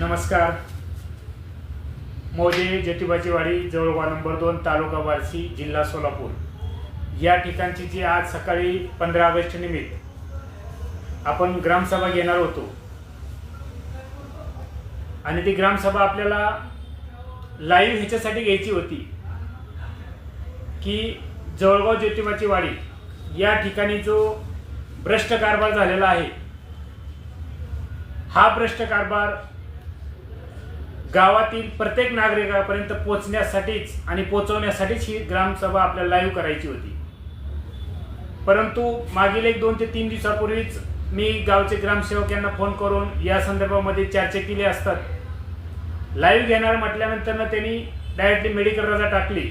नमस्कार. मौजे ज्योतिबाची वाडी जवळगाव नंबर 2 तालुका बार्शी जिल्हा सोलापूर या ठिकाणची जी आज सकाळी 15 ऑगस्ट निमित्त आपण ग्रामसभा घेणार होतो आणि ती ग्रामसभा आपल्याला लाईव्ह ह्याच्यासाठी घ्यायची होती की जवळगाव ज्योतिबाची वाडी या ठिकाणी जो भ्रष्ट कारभार झालेला आहे हा भ्रष्ट कारभार गावातील प्रत्येक नागरिकापर्यंत पोहोचण्यासाठीच आणि पोहोचवण्यासाठीच ही ग्रामसभा आपल्याला लाईव्ह करायची होती. परंतु मागील 1-2 ते 3 दिवसापूर्वीच मी गावचे ग्रामसेवक यांना फोन करून या संदर्भामध्ये चर्चा केली असतात लाईव्ह घेणार म्हटल्यानंतर त्यांनी डायरेक्टली मेडिकल रजा टाकली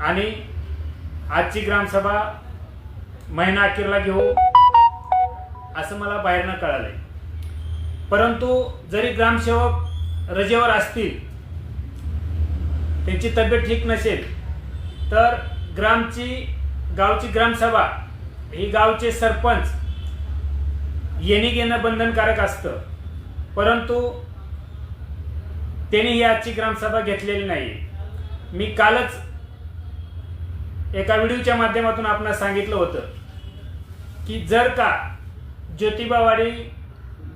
आणि आजची ग्रामसभा महिना अखेरला घेऊ असं मला बाहेरनं कळालंय. परंतु जरी ग्रामसेवक रजेवर असतील, त्यांची तब्येत ठीक नसेल, तर गावची ग्रामसभा ही गावचे सरपंच येणे घेणं बंधनकारक असतं. परंतु त्यांनी ही आजची ग्रामसभा घेतलेली नाही. मी कालच एका व्हिडिओच्या माध्यमातून आपणास सांगितलं होतं की जर का ज्योतिबावाडी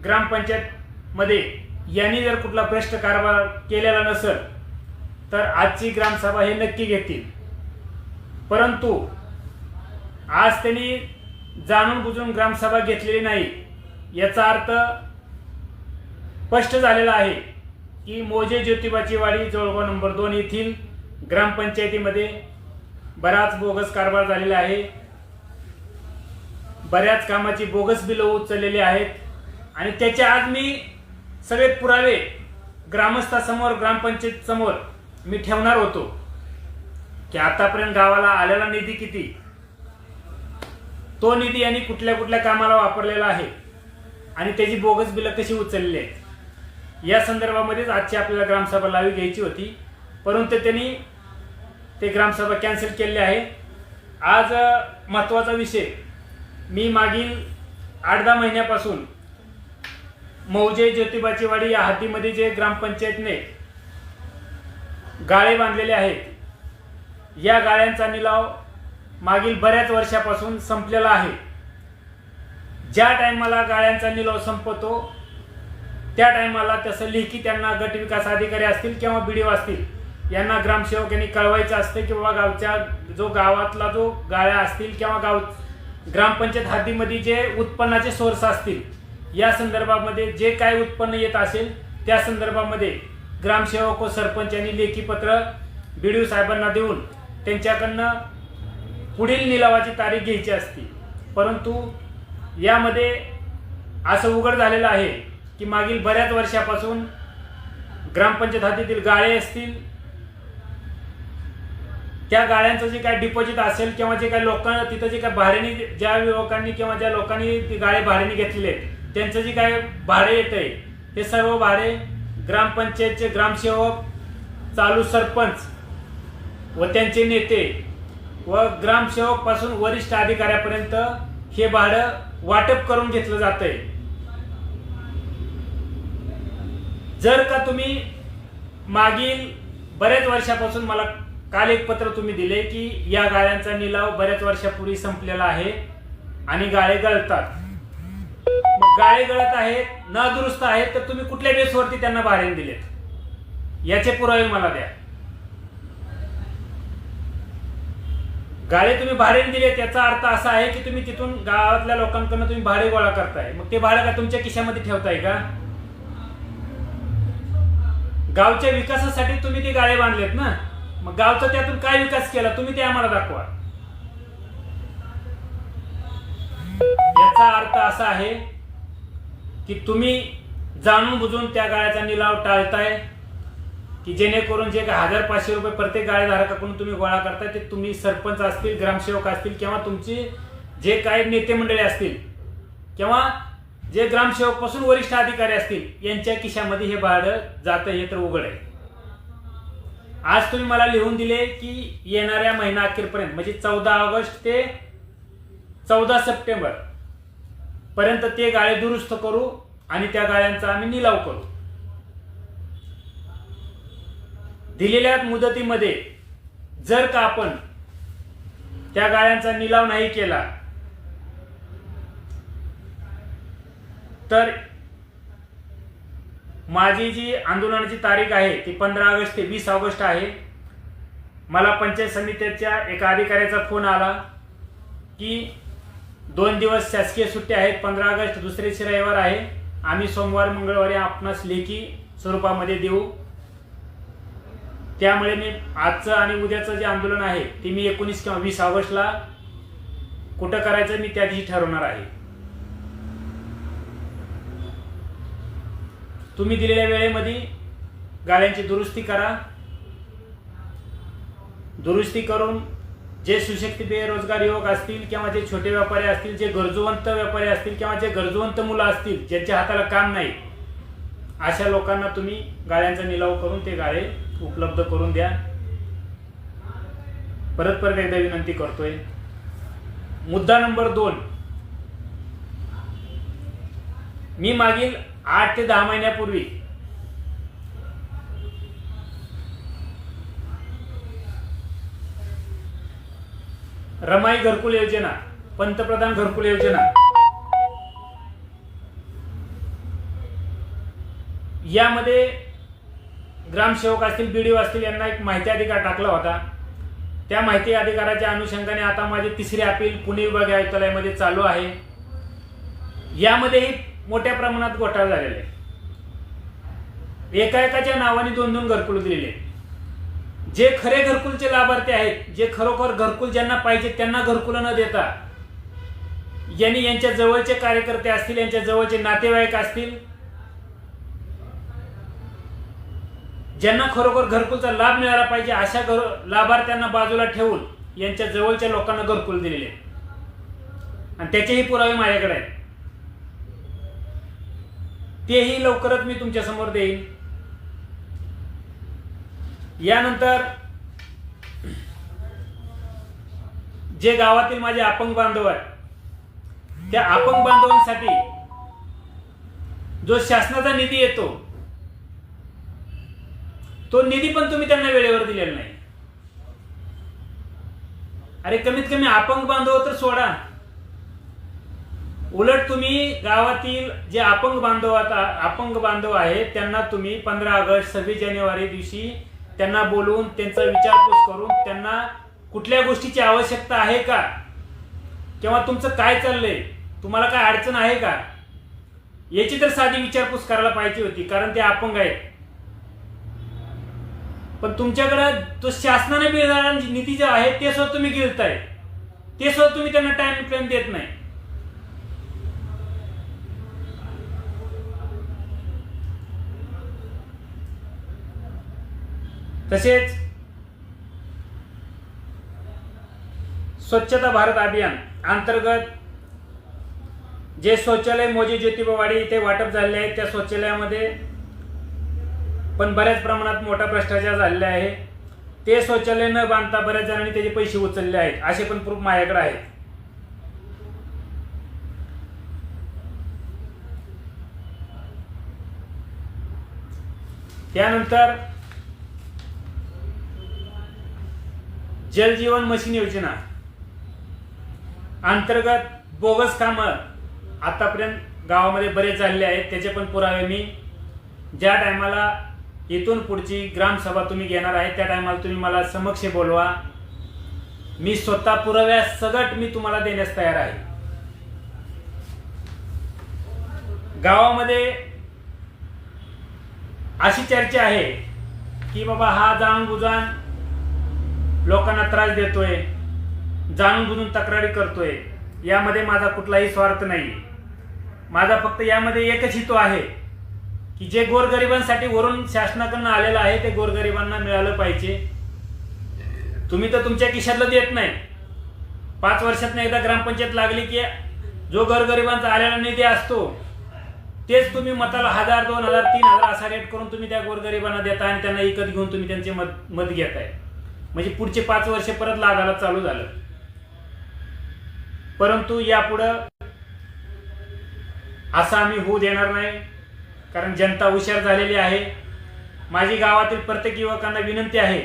ग्रामपंचायत मध्ये यांनी जर कुठला भ्रष्ट कारभार केलेला नसेल तर आजची ग्रामसभा हे नक्की घेतील. परंतु आज त्यांनी जाणून बुजून ग्रामसभा घेतलेली नाही. याचा अर्थ स्पष्ट झालेला आहे की मौजे ज्योतिबाची वाडी जवळगाव नंबर 2 येथील ग्रामपंचायतीमध्ये बराच बोगस कारभार झालेला आहे. बऱ्याच कामाची बोगस बिलं उचललेली आहेत आणि त्याच्या आज मी सगळे पुरावे ग्रामस्थासमोर ग्रामपंचायत समोर मी ठेवणार होतो की आतापर्यंत गावाला आलेला निधी किती, तो निधी यांनी कुठल्या कुठल्या कामाला वापरलेला आहे आणि त्याची बोगस बिलं कशी उचलली आहेत या संदर्भामध्येच आजची आपल्याला ग्रामसभा लावी घ्यायची होती. परंतु त्यांनी ते ग्रामसभा कॅन्सल केली आहे. आज महत्त्वाचा विषय, मी मागील 8-10 महिन्यापासून मौजे ज्योतिबाची वाडी या हद्दीमध्ये जे ग्रामपंचायतने गाळे बांधलेले आहेत या गाळ्यांचा निलाव मागील बऱ्याच वर्षापासून संपलेला आहे. ज्या टायमाला गाळ्यांचा निलाव संपतो त्या टायमाला तसं लेखी त्यांना गट विकास अधिकारी असतील किंवा BDO असतील यांना ग्रामसेवक यांनी कळवायचं असते की बाबा गावातला जो गाळ्या असतील किंवा ग्रामपंचायत हद्दीमध्ये जे उत्पन्नाचे सोर्स असतील या संदर्भामध्ये जे काय उत्पन्न येत असेल त्या संदर्भामध्ये ग्रामसेवक व सरपंच यांनी लेखी पत्र BDO साहेबांना देऊन त्यांच्याकडनं पुढील निलावाची तारीख घ्यायची असते. परंतु यामध्ये असं उघड झालेलं आहे की मागील बऱ्याच वर्षापासून ग्रामपंचायत हद्दीतील गाळे असतील त्या गाळ्यांचं जे काय डिपॉझिट असेल किंवा जे काय लोकांना तिथं जे काय भाड्याने ज्या युवकांनी किंवा ज्या लोकांनी ती गाळे भाड्याने घेतलेले आहेत त्यांचं जे काय भाडे येत आहे हे सर्व भाडे ग्रामपंचायतचे ग्रामसेवक, चालू सरपंच व त्यांचे नेते व ग्रामसेवक पासून वरिष्ठ अधिकाऱ्यापर्यंत हे भाडं वाटप करून घेतलं जातंय. जर का तुम्ही मागील बऱ्याच वर्षापासून मला काल एक पत्र तुम्ही दिले की या गाळ्यांचा निलाव बऱ्याच वर्षापूर्वी संपलेला आहे आणि गाळे गळतात, मग गाळे गळत आहेत, नादुरुस्त आहेत, तर तुम्ही कुठल्या बेसवरती त्यांना भाड्याने दिलेत याचे पुरावे मला द्या. गाळे तुम्ही भाड्याने दिलेत याचा अर्थ असा आहे की तुम्ही तिथून गावातल्या लोकांकडून तुम्ही भाडे गोळा करताय. मग ते भाडं का तुमच्या खिशामध्ये ठेवताय का? गावच्या विकासासाठी तुम्ही ते गाळे बांधलेत ना, मग गावचा त्यातून काय विकास केला तुम्ही ते आम्हाला दाखवा. याचा अर्थ असा आहे की तुम्ही जाणून बुजून त्या गाळ्याचा निलाव टाळताय की जेणेकरून जे 1000-500 रुपये प्रत्येक गाळेधारकाकडून तुम्ही गोळा करताय ते तुम्ही सरपंच असतील, ग्रामसेवक असतील किंवा तुमचे जे काही नेते मंडळी असतील किंवा जे ग्रामसेवक पासून वरिष्ठ अधिकारी असतील यांच्या खिशामध्ये हे भाडं जातं हे तर उघड आहे. आज तुम्ही मला लिहून दिले की येणाऱ्या महिना अखेरपर्यंत म्हणजे 14 ऑगस्ट ते 14 सप्टेंबर पर्यंत ते गाळे दुरुस्त करू आणि त्या गाळ्यांचा आम्ही निलाव करू. दिलेल्या मुदतीमध्ये जर का आपण त्या गाळ्यांचा निलाव नाही केला तर माझी जी आंदोलनाची तारीख आहे ती 15 ऑगस्ट ते 20 ऑगस्ट आहे. मला पंचायत समितीच्या एका अधिकाऱ्याचा फोन आला की 2 दिवस शासकीय सुट्टी आहेत, 15 ऑगस्ट दुसरे रविवार आहे, आम्ही सोमवार मंगळवारी आपणास लेखी स्वरूपामध्ये देऊ. त्यामुळे मी आजचं आणि उद्याचं जे आंदोलन आहे ते मी 19 किंवा 20 ऑगस्टला कुठं करायचं मी त्या दिवशी ठरवणार आहे. तुम्ही दिलेल्या वेळेमध्ये गाळ्यांची दुरुस्ती करा. दुरुस्ती करून जे सुशिक्षित बेरोजगार युवक असतील किंवा जे छोटे व्यापारी असतील, जे गरजूवंत व्यापारी असतील किंवा जे गरजूवंत मुलं असतील ज्यांच्या हाताला काम नाही, अशा लोकांना तुम्ही गाळ्यांचा निलाव करून ते गाळे उपलब्ध करून द्या. परत एकदा विनंती करतोय. मुद्दा नंबर 2, मी मागील 8 ते 10 महिन्यापूर्वी रमाई घरकुल योजना, पंतप्रधान घरकुल योजना यामध्ये ग्रामसेवक असतील, बीडीओ असतील यांना एक माहिती अधिकार टाकला होता. त्या माहिती अधिकाराच्या अनुषंगाने आता माझी 3री अपील पुणे विभागीय आयुक्तालयामध्ये चालू आहे. यामध्येही मोठ्या प्रमाणात घोटाळा झालेला आहे. एकाच्या नावाने 2-2 घरकुल दिलेले. जे खरे घरकुलचे लाभार्थी आहेत, जे खरोखर घरकुल ज्यांना पाहिजे त्यांना घरकुल न देता यांनी यांच्या जवळचे कार्यकर्ते असतील, यांच्या जवळचे नातेवाईक असतील, ज्यांना खरोखर घरकुलचा लाभ मिळाला पाहिजे अशा लाभार्थ्यांना बाजूला ठेवून यांच्या जवळच्या लोकांना घरकुल दिलेले आणि त्याचेही पुरावे माझ्याकडे आहेत. तेही लवकरच मी तुमच्या समोर देईन. यानंतर जे गावातील माझे अपंग बांधव आहेत त्या अपंग बांधवांसाठी जो शासनाचा निधी येतो तो निधी पण तुम्ही त्यांना वेळेवर दिलेला नाही. अरे कमीत कमी अपंग बांधव तर सोडा, उलट तुम्ही गावातील जे अपंग बांधव आहेत त्यांना तुम्ही 15 ऑगस्ट 26 जानेवारी दिवशी त्यांना बोलवून त्यांचा विचारपूस करून त्यांना कुठल्या गोष्टीची आवश्यकता आहे का किंवा तुमचं काय चाललंय, तुम्हाला काय अडचण आहे का, याची तर साधी विचारपूस करायला पाहिजे होती, कारण ते अपंग आहेत. पण तुमच्याकडे तो शासनाने मिळणारा निधी जो आहे ते सुद्धा तुम्ही गिळताय, ते सुद्धा तुम्ही त्यांना टाइम फ्रेम देत नाही. तसेच स्वच्छता भारत अभियान अंतर्गत जे शौचालय मोजे ज्योतिबावाडी इथे वाटप झालेले आहे त्या शौचालयामध्ये पण बऱ्याच प्रमाणात मोठा भ्रष्टाचार झालेला आहे. ते शौचालय न बांधता बऱ्याच जणांनी त्याचे पैसे उचलले आहेत, असे पण प्रूफ माझ्याकडे आहेत. त्यानंतर जल जीवन मिशन योजना अंतर्गत बोगस कामं आतापर्यंत गावामध्ये बरेच झालेले आहेत. त्याचे पण पुरावे मी ज्या टायमाला इथून पुढची ग्रामसभा तुम्ही घेणार आहे त्या टायमाला तुम्ही मला समक्ष बोलवा. मी स्वतः पुराव्यासकट मी तुम्हाला देण्यास तयार आहे. गावामध्ये अशी चर्चा आहे की बाबा हा जाणून बुजून लोकांना त्रास देतोय, जाणून बुजून तक्रारी करतोय. यामध्ये माझा कुठलाही स्वार्थ नाही. माझा फक्त यामध्ये एकच हेतू आहे की जे गोरगरिबांसाठी वरून शासनाकडून आलेलं आहे ते गोरगरिबांना मिळालं पाहिजे. तुम्ही तर तुमच्या खिशातलं देत नाही. 5 वर्षातनं एकदा ग्रामपंचायत लागली की जो गोरगरिबांचा आलेला निधी असतो तेच तुम्ही मताला 1000, 2000, 3000 असा रेट करून तुम्ही त्या गोरगरिबांना देता आणि त्यांना विकत घेऊन तुम्ही त्यांचे मत घेताय. म्हणजे पुढचे 5 वर्ष परत लागायला चालू झालं. परंतु यापुढं असं आम्ही होऊ देणार नाही, कारण जनता हुशार झालेली आहे. माझी गावातील प्रत्येक युवकांना विनंती आहे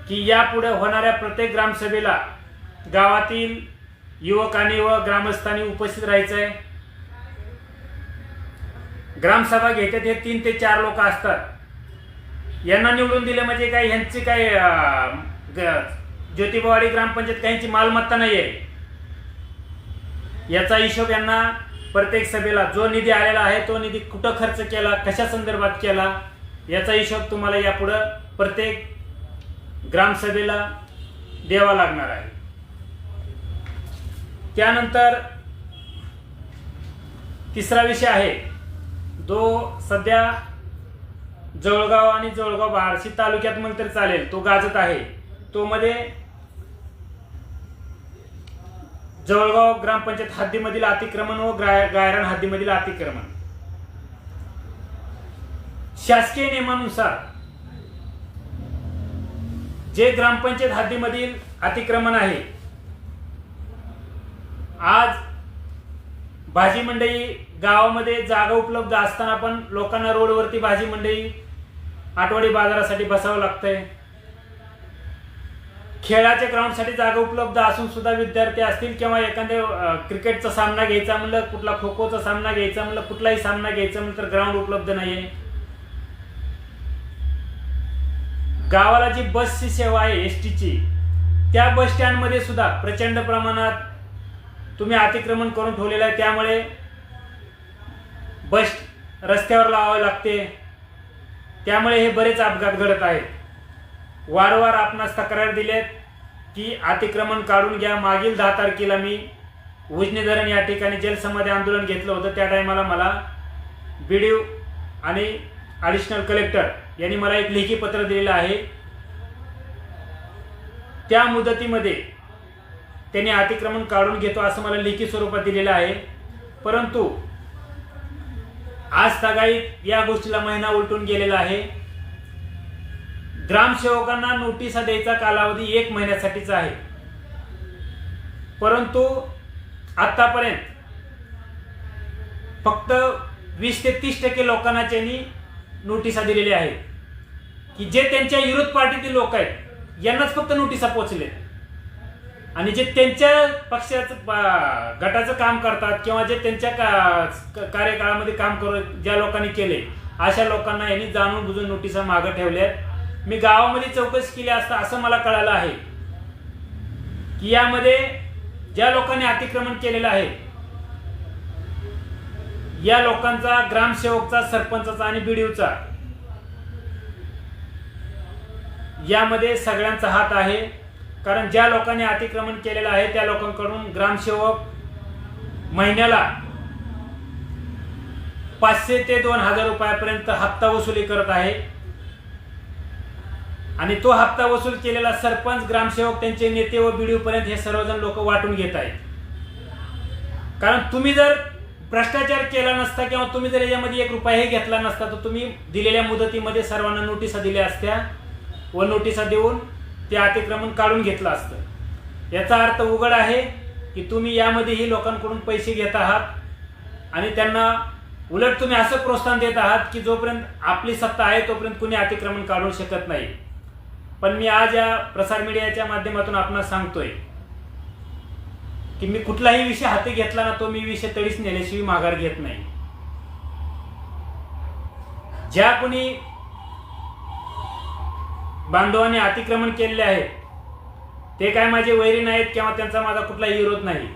की यापुढे होणाऱ्या प्रत्येक ग्रामसभेला गावातील युवकांनी व ग्रामस्थांनी उपस्थित राहायचं आहे. ग्रामसभा घेतात हे 3 ते 4 लोक असतात. यांना निवडून दिले म्हणजे काय ह्यांची काय ज्योतिबावाडी ग्रामपंचायत काहींची मालमत्ता नाही आहे. याचा हिशोब यांना प्रत्येक सभेला जो निधी आलेला आहे तो निधी कुठं खर्च केला, कशा संदर्भात केला, याचा हिशोब तुम्हाला यापुढं प्रत्येक ग्रामसभेला द्यावा लागणार आहे. त्यानंतर तिसरा विषय आहे जो सध्या जळगाव आणि जळगाव बार्शी तालुक्यात मग तरी चालेल, तो गाजत आहे. तो मध्ये जळगाव ग्रामपंचायत हद्दीमधील अतिक्रमण व गायरान हद्दीमधील अतिक्रमण. शासकीय नियमानुसार जे ग्रामपंचायत हद्दीमधील अतिक्रमण आहे, आज भाजी मंडई गावामध्ये जागा उपलब्ध असताना पण लोकांना रोडवरती भाजी मंडई आठवडी बाजारासाठी बसावं लागतंय. खेळाच्या ग्राउंडसाठी जागा उपलब्ध असून सुद्धा विद्यार्थी असतील किंवा एखाद्या क्रिकेटचा सामना घ्यायचा म्हणलं, कुठला खो खोचा सामना घ्यायचा म्हणलं, कुठलाही सामना घ्यायचा म्हणलं तर ग्राउंड उपलब्ध नाहीये. गावाला जी बसची सेवा आहे एसटीची, त्या बस स्टँडमध्ये सुद्धा प्रचंड प्रमाणात तुम्ही अतिक्रमण करून ठेवलेलं आहे. त्यामुळे बस रस्त्यावर लावावी लागते. त्यामुळे हे बरेच अपघात घडत आहेत. वारंवार आपणास तक्रार दिलेत की अतिक्रमण काढून घ्या. मागील 10 तारखेला मी उजनी धरण या ठिकाणी जलसमाधी आंदोलन घेतलं होतं. त्या टायमाला मला BDO आणि ॲडिशनल कलेक्टर यांनी मला एक लेखी पत्र दिलेलं आहे. त्या मुदतीमध्ये त्यांनी अतिक्रमण काढून घेतो असं मला लेखी स्वरूपात दिलेलं आहे. परंतु आज तागायत या गोष्टीला महिना उलटून गेलेला आहे. ग्रामसेवकांना नोटिसा द्यायचा कालावधी 1 महिन्यासाठीचा आहे. परंतु आतापर्यंत फक्त 20 ते 30% लोकांना त्यांनी नोटिसा दिलेल्या आहेत की जे त्यांच्या विरोध पार्टीतील लोक आहेत यांनाच फक्त नोटिसा पोहोचले. आणि जे त्यांच्या पक्षाचं गटाचं काम करतात किंवा जे त्यांच्या कार्यकाळामध्ये काम ज्या लोकांनी केले अशा लोकांना यांनी जाणून बुजून नोटिसा मागे ठेवल्यात. मी गावामध्ये चौकशी केली असता असं मला कळालं आहे की यामध्ये ज्या लोकांनी अतिक्रमण केलेलं आहे या लोकांचा ग्रामसेवकचा, सरपंचाचा आणि BDOचा यामध्ये सगळ्यांचा हात आहे. कारण ज्या लोकांनी अतिक्रमण केलेलं आहे त्या लोकांकडून ग्रामसेवक महिन्याला 500 ते 2000 रुपयापर्यंत हप्ता वसुली करत आहे. आणि तो हप्ता वसूल केलेला सरपंच, ग्रामसेवक, त्यांचे नेते व BDO पर्यंत हे सर्वजण लोक वाटून घेत आहेत. कारण तुम्ही जर भ्रष्टाचार केला नसता किंवा तुम्ही जर याच्यामध्ये 1 रुपयाही घेतला नसता तर तुम्ही दिलेल्या मुदतीमध्ये सर्वांना नोटिसा दिल्या असत्या व नोटिसा देऊन ते अतिक्रमण काढून घेतलं असतं. याचा अर्थ उघड आहे की तुम्ही यामध्येही लोकांकडून पैसे घेत आहात आणि त्यांना उलट तुम्ही असं प्रोत्साहन देत आहात की जोपर्यंत आपली सत्ता आहे तोपर्यंत कुणी अतिक्रमण काढू शकत नाही. पण मी आज या प्रसार मीडियाच्या माध्यमातून आपणास सांगतोय की मी कुठलाही विषय हाती घेतला ना तो मी विषय तडीच नेल्याशिवाय माघार घेत नाही. ज्या कोणी बांधवांनी अतिक्रमण केलेले आहेत ते काय माझे वैरी नाहीत किंवा त्यांचा माझा कुठलाही विरोध नाही.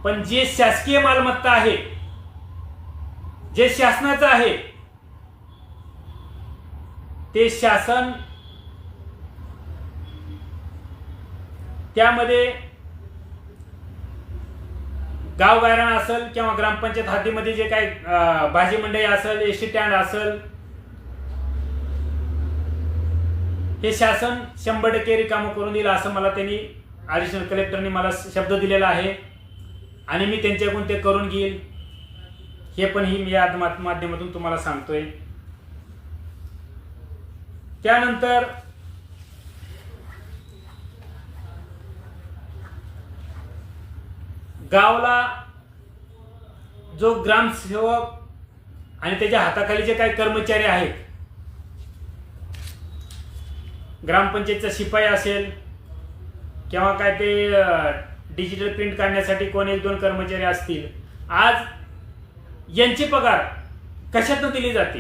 पण जे शासकीय मालमत्ता आहे, जे शासनाचं आहे, ते शासन त्यामध्ये गाव गायरान असेल किंवा ग्रामपंचायत हद्दीमध्ये जे काही भाजी मंडई असेल, एसटी स्टँड असेल, हे शासन 100% रिकामं करून दिलं असं मला त्यांनी ॲडिशनल कलेक्टरने मला शब्द दिलेला आहे आणि मी त्यांच्याकडून ते करून घेईल. हे पण मी या माध्यमातून तुम्हाला सांगतोय. त्यानंतर गावाला जो ग्रामसेवक आणि त्याच्या हाताखाली जे काही कर्मचारी आहेत, ग्रामपंचायतचा शिपाई असेल किंवा काय ते डिजिटल प्रिंट काढण्यासाठी कोण 1-2 कर्मचारी असतील, आज यांची पगार कशातनं दिली जाते?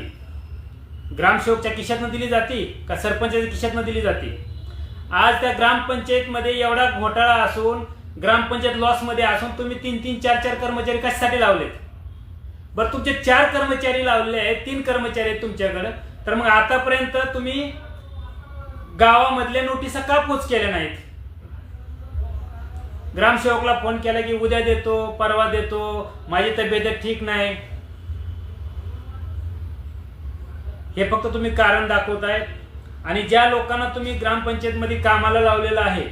ग्रामसेवकच्या खिशातनं दिली जाते का सरपंचाच्या खिशातनं दिली जाते? आज त्या ग्रामपंचायतमध्ये एवढा घोटाळा असून, ग्रामपंचायत लॉसमध्ये असून तुम्ही 3-3, 4-4 कर्मचारी कशासाठी लावलेत? बरं, तुमचे 4 कर्मचारी लावले आहेत, 3 कर्मचारी आहेत तुमच्याकडे, तर मग आतापर्यंत तुम्ही गावामधल्या नोटिसा का पोच केल्या नाहीत? ग्रामसेवकला फोन केला की उद्या देतो, परवा देतो, माझी तब्येत ठीक नाही, हे फक्त तुम्ही कारण दाखवताय. आणि ज्या लोकांना तुम्ही ग्रामपंचायतमध्ये कामाला लावलेलं आहे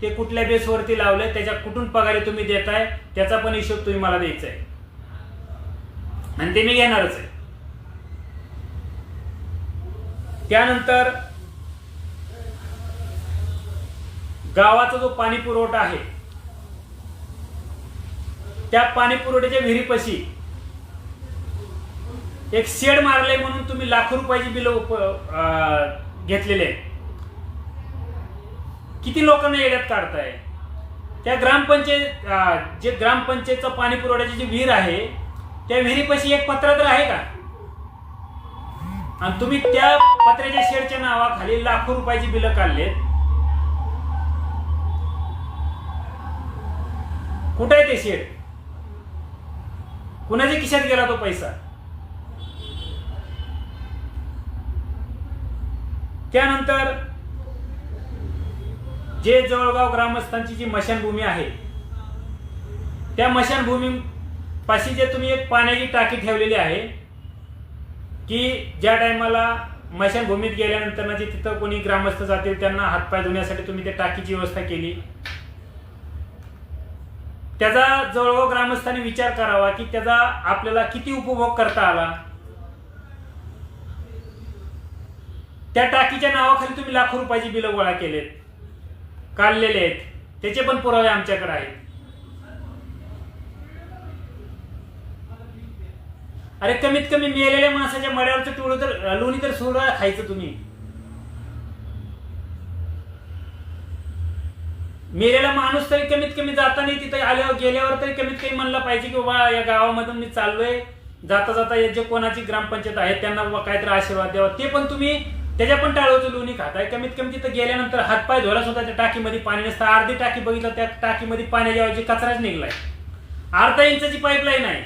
ते कुठल्या बेसवरती लावले, त्याच्या कुठून पगारी तुम्ही देताय, त्याचा पण हिशोब तुम्ही मला द्यायचा आहे आणि ते मी घेणारच आहे. त्यानंतर गावाचा जो पाणी पुरवठा आहे, त्या पाणी पुरवठ्याच्या विहिरीपाशी एक शेड मारले म्हणून तुम्ही लाखो रुपयाची बिल घेतलेले. किती लोकांना येड्यात काढताय? त्या ग्रामपंचायत जे ग्रामपंचायतचा पाणी पुरवठ्याची जी विहीर आहे, त्या विहिरीपाशी एक पत्रा तर आहे का? आणि तुम्ही त्या पत्र्याच्या शेडच्या नावाखाली लाखो रुपयाची बिलं काढलेत. कुठे आहे ते शेड? कुणाच्या खिशात गेला तो पैसा? त्यानंतर जे जळगाव ग्रामस्थांची जी मशानभूमी आहे, त्या मशानभूमी पाशी जे तुम्ही एक पाण्याची टाकी ठेवलेली आहे की ज्या टायमाला मशानभूमीत गेल्यानंतर ना जे तिथं कोणी ग्रामस्थ जातील त्यांना हातपाय धुण्यासाठी तुम्ही त्या टाकीची व्यवस्था केली. त्याचा जळगाव ग्रामस्थांनी विचार करावा की त्याचा आपल्याला किती उपभोग करता आला. त्या टाकीच्या नावाखाली तुम्ही लाखो रुपयाची बिलं गोळा केलेत, काढलेले आहेत, त्याचे पण पुरावे आमच्याकडे आहेत. अरे कमीत कमी मेलेल्या माणसाच्या मड्यावरचं टोळं तर लोणी तर सोडा खायचं तुम्ही. मेलेला माणूस तरी कमीत कमी जाताना तिथे आल्यावर गेल्यावर तरी कमीत कमी म्हणला पाहिजे की बाबा या गावामधून मी चाललोय, जाता जाता जे कोणाची ग्रामपंचायत आहे त्यांना काहीतरी आशीर्वाद द्यावा. ते पण तुम्ही त्याच्या पण टाळूचं लोणी खाताय. कमीत कमी तिथं गेल्यानंतर हातपाय धुवायला सुद्धा त्या टाकीमध्ये पाणी नसतं. अर्धी टाकी बघितलं, त्या टाकीमध्ये पाण्याच्या ऐवजी कचराच निघलाय. अर्धा इंचाची पाईपलाईन आहे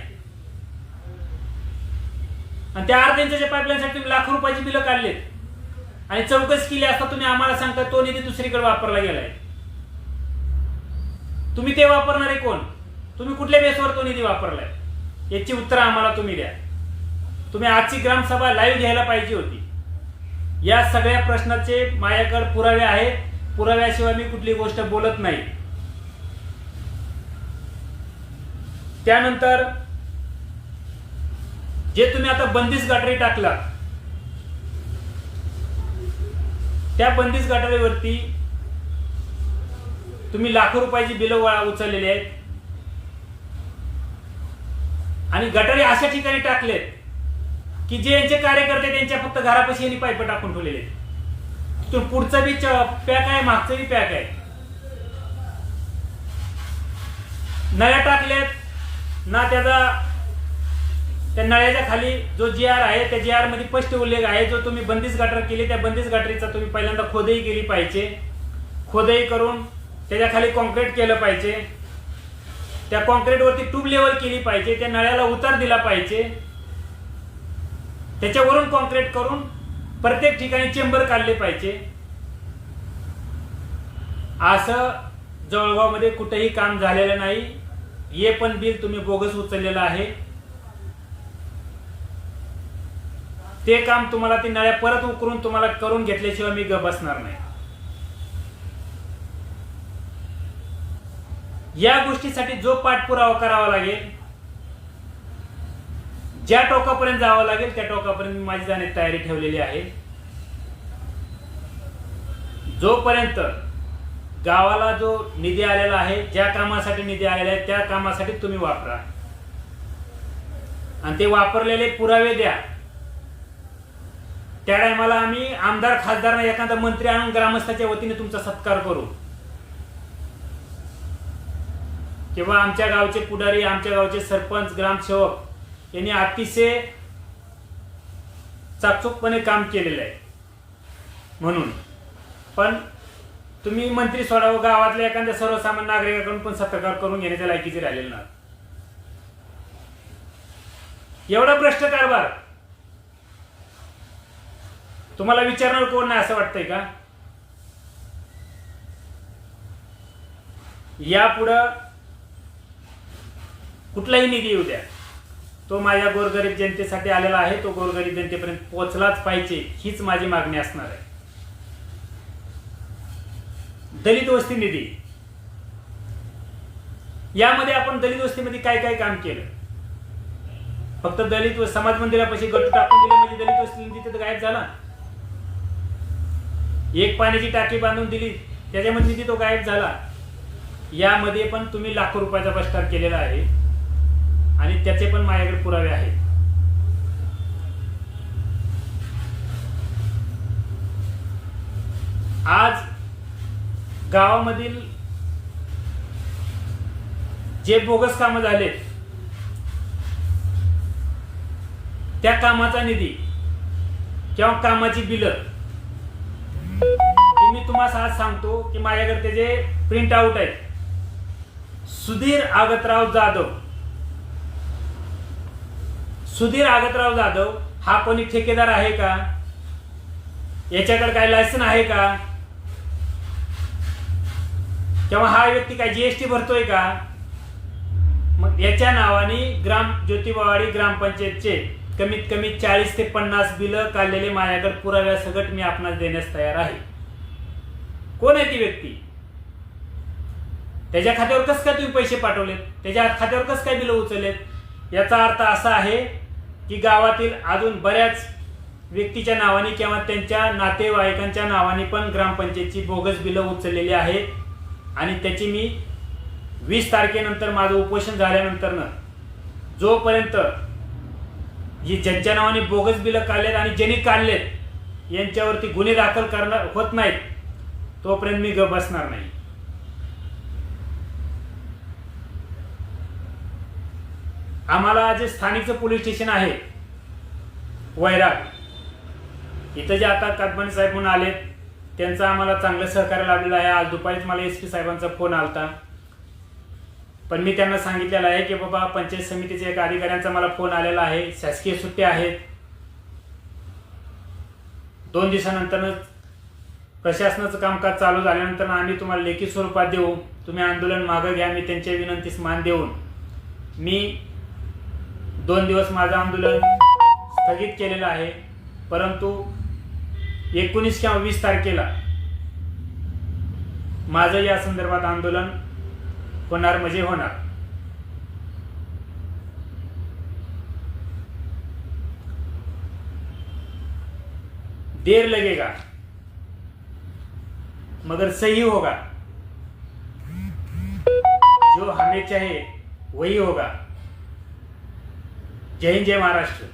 आणि त्या अर्ध्या इंचाच्या पाईपलाईनसाठी तुम्ही लाखो रुपयाची बिलं काढलेत आणि चौकशी केली असता तुम्ही आम्हाला सांगता तो निधी दुसरीकडे वापरला गेलाय. तुम्ही ते वापरणारे कोण? तुम्ही कुठल्या बेसवर तो निधी वापरलाय याची उत्तर आम्हाला तुम्ही द्या. तुम्ही आजची ग्रामसभा लाईव्ह घ्यायला पाहिजे होती. या सगळ्या प्रश्नाचे माझ्याकडे पुरावे आहेत. पुराव्याशिवाय मी कुठली गोष्ट बोलत नाही. त्यानंतर जे तुम्ही आता बंदिस्त गटारी टाकला, त्या बंदिस्त गटारीवरती तुम्ही लाखो रुपयाची बिलं उचललेली आहेत आणि गटारी अशा ठिकाणी टाकलेत की जे यांचे कार्यकर्ते त्यांच्या फक्त घरापाशी यांनी पाईप टाकून ठेवलेले आहेत. तिथून पुढचा बी पॅक आहे, मागचा बी पॅक आहे. नळ्या टाकल्यात ना, त्या नळ्याच्या खाली जो GR आहे त्या GR मध्ये स्पष्ट उल्लेख आहे. जो तुम्ही बंदिस्त गटार केली त्या बंदिस्त गटारीचा तुम्ही पहिल्यांदा खोदई केली पाहिजे. खोदई करून त्याच्या खाली कॉन्क्रीट केलं पाहिजे. त्या कॉन्क्रीटवरती ट्यूब लेवल केली पाहिजे. त्या नळ्याला उतार दिला पाहिजे. त्याच्यावरून कॉन्क्रीट करून प्रत्येक ठिकाणी चेंबर काढले पाहिजे. असं जळगावमध्ये कुठेही काम झालेलं नाही. हे पण बिल तुम्ही बोगस उचललेलं आहे. ते काम तुम्हाला ती नळ्या परत उकरून तुम्हाला करून घेतल्याशिवाय मी गप बसणार नाही. या गोष्टीसाठी जो पाठपुरावा करावा लागेल, ज्या टोकापर्यंत जावं लागेल त्या टोकापर्यंत मी माझी जाण्याची तयारी ठेवलेली आहे. जोपर्यंत गावाला जो निधी आलेला आहे, ज्या कामासाठी निधी आलेला आहे त्या कामासाठी तुम्ही वापरा आणि ते वापरलेले पुरावे द्या. त्या टायमाला आम्ही आमदार खासदार एखादा मंत्री आणून ग्रामस्थाच्या वतीने तुमचा सत्कार करू, किंवा आमच्या गावचे पुढारी, आमच्या गावचे सरपंच, ग्रामसेवक यांनी अतिशय चाकचूकपणे काम केलेलं आहे म्हणून. पण तुम्ही मंत्री सोडावं, गावातल्या एखाद्या सर्वसामान्य नागरिकाकडून पण सत्कार करून घेण्याच्या लायकीचे राहिलेले ना. एवढा भ्रष्ट कारभार तुम्हाला विचारणार कोण नाही असं वाटतंय का? यापुढं कुठलाही निधी येऊ द्या, तो माझ्या गोरगरीब जनतेसाठी आलेला आहे, तो गोरगरीब जनतेपर्यंत पोहोचलाच पाहिजे, हीच माझी मागणी असणार आहे. दलित वस्ती निधी, यामध्ये आपण दलित वस्तीमध्ये काय काय काम केलं? फक्त दलित समाज मंदिरापाशी गट टाकून दिले म्हणजे दलित वस्ती निधी तिथे गायब झाला? एक पाण्याची टाकी बांधून दिली त्याच्यामध्ये निधी तो गायब झाला? यामध्ये पण तुम्ही लाखो रुपयाचा भ्रष्टाचार केलेला आहे आणि त्याचे पण माझ्याकडे पुरावे आहेत. आज गावामधील जे बोगस कामं झाले त्या कामाचा निधी किंवा कामाची बिलं मी तुम्हाला आज सांगतो की माझ्याकडे त्याचे प्रिंट आउट आहेत. सुधीर आगतराव जाधव हा कोणी ठेकेदार आहे का? याच्याकडे काय लायसन आहे का? किंवा हा व्यक्ती काय जीएसटी भरतोय का? मग याच्या नावाने ज्योतिबावाडी ग्रामपंचायतचे कमीत कमी 40 ते 50 बिलं काढलेले माझ्याकडे पुराव्यासकट मी आपणास देण्यास तयार आहे. कोण आहे ती व्यक्ती? त्याच्या खात्यावर कसं काय तुम्ही पैसे पाठवलेत? त्याच्या खात्यावर कसं काय बिलं उचललेत? याचा अर्थ असा आहे की गावातील अजून बऱ्याच व्यक्तीच्या नावाने किंवा त्यांच्या नातेवाईकांच्या नावाने पण ग्रामपंचायतची बोगस बिलं उचललेली आहेत. आणि त्याची मी 20 तारखेनंतर माझं उपोषण झाल्यानंतर जोपर्यंत ज्यांच्या नावाने बोगस बिलं काढलेत आणि ज्यांनी काढलेत यांच्यावरती गुन्हे दाखल करणार होत नाहीत तोपर्यंत मी गप बसणार नाही. आम्हाला जे स्थानिकचं पोलीस स्टेशन आहे वैराग, इथं जे आता कातबानी साहेब म्हणून आलेत त्यांचं आम्हाला चांगलं सहकार्य लाभलेलं आहे. आज दुपारीच मला SP साहेबांचा फोन आलता, पण मी त्यांना सांगितलेलं आहे की बाबा पंचायत समितीच्या एका अधिकाऱ्यांचा मला फोन आलेला आहे, शासकीय सुट्ट्या आहेत, 2 दिवसानंतर प्रशासनाचं कामकाज चालू झाल्यानंतर आम्ही तुम्हाला लेखी स्वरूपात देऊ, तुम्ही आंदोलन मागं घ्या. मी त्यांच्या विनंतीस मान देऊन मी 2 दिवस माझं आंदोलन स्थगित केलेलं आहे. परंतु 19 किंवा 20 तारखेला माझं या संदर्भात आंदोलन होणार म्हणजे होणार. देर लगेगा मगर सही होगा, जो हमें चाहे वही होगा. जय हिंद, जय महाराष्ट्र.